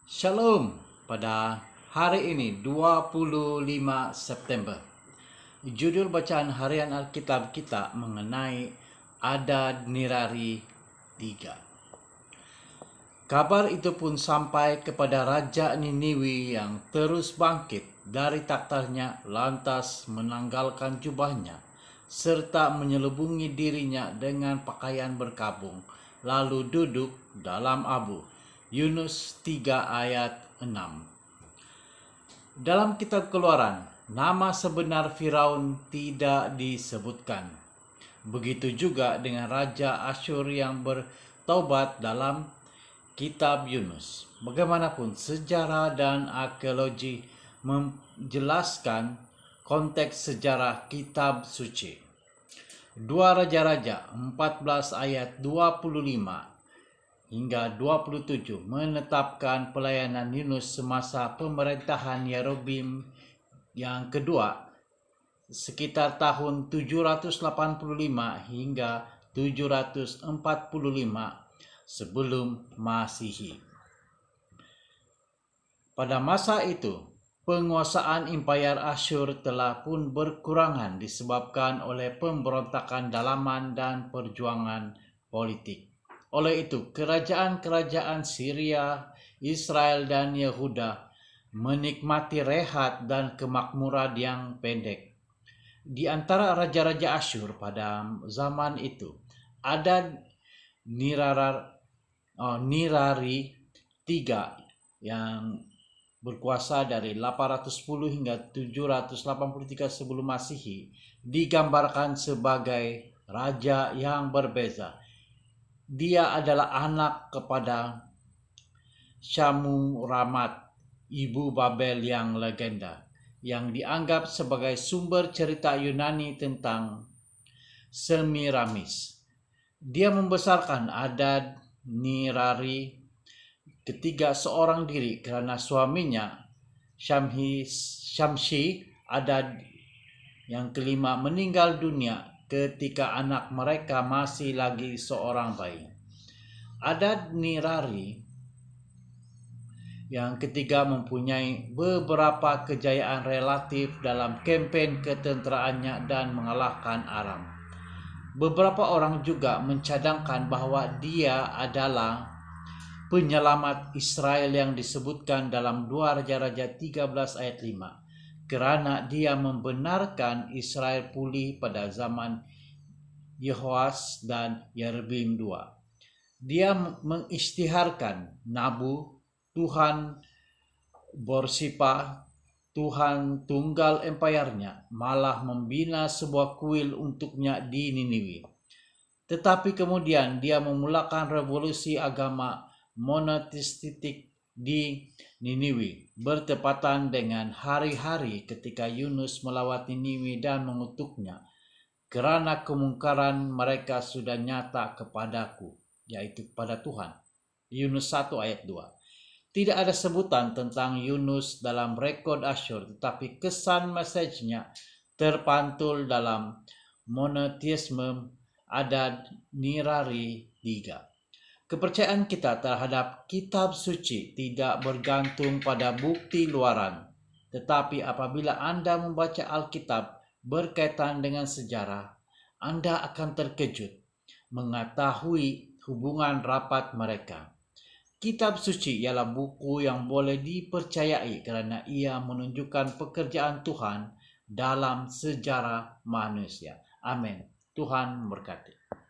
Shalom pada hari ini 25 September. Judul bacaan harian Alkitab kita mengenai Adad Nirari 3. Kabar itu pun sampai kepada Raja Niniwi yang terus bangkit dari takhtarnya, lantas menanggalkan jubahnya serta menyelubungi dirinya dengan pakaian berkabung, lalu duduk dalam abu. Yunus 3 ayat 6. Dalam kitab Keluaran, nama sebenar Firaun tidak disebutkan. Begitu juga dengan Raja Asyur yang bertaubat dalam kitab Yunus. Bagaimanapun sejarah dan arkeologi menjelaskan konteks sejarah kitab suci. 2 Raja-Raja 14 ayat 25 hingga 27 menetapkan pelayanan Yunus semasa pemerintahan Yerobeam yang kedua sekitar tahun 785 hingga 745 sebelum Masehi. Pada masa itu, penguasaan Imperial Asyur telah pun berkurangan disebabkan oleh pemberontakan dalaman dan perjuangan politik. Oleh itu, kerajaan-kerajaan Syria, Israel, dan Yehuda menikmati rehat dan kemakmuran yang pendek. Di antara raja-raja Asyur pada zaman itu, ada Nirari III yang berkuasa dari 810 hingga 783 sebelum Masehi, digambarkan sebagai raja yang berbeza. Dia adalah anak kepada Syamuramat, ibu Babel yang legenda, yang dianggap sebagai sumber cerita Yunani tentang Semiramis. Dia membesarkan Adad Nirari ketiga seorang diri karena suaminya Syamshi Adad yang kelima meninggal dunia ketika anak mereka masih lagi seorang bayi. Adad Nirari yang ketiga mempunyai beberapa kejayaan relatif dalam kampanye ketenteraannya dan mengalahkan Aram. Beberapa orang juga mencadangkan bahwa dia adalah penyelamat Israel yang disebutkan dalam 2 Raja-Raja 13 ayat 5. Kerana dia membenarkan Israel pulih pada zaman Yehoas dan Yerobeam II. Dia mengisytiharkan Nabu, Tuhan Borsipa, Tuhan tunggal empayarnya, malah membina sebuah kuil untuknya di Niniwi. Tetapi kemudian dia memulakan revolusi agama monoteistik di Niniwi bertepatan dengan hari-hari ketika Yunus melawat Niniwi dan mengutuknya, kerana kemungkaran mereka sudah nyata kepadaku, yaitu pada Tuhan. Yunus 1 ayat 2. Tidak ada sebutan tentang Yunus dalam rekod Asyur, tetapi kesan mesejnya terpantul dalam monoteisme Adad Nirari 3. Kepercayaan kita terhadap kitab suci tidak bergantung pada bukti luaran, tetapi apabila Anda membaca Alkitab berkaitan dengan sejarah, Anda akan terkejut mengetahui hubungan rapat mereka. Kitab suci ialah buku yang boleh dipercayai kerana ia menunjukkan pekerjaan Tuhan dalam sejarah manusia. Amin. Tuhan memberkati.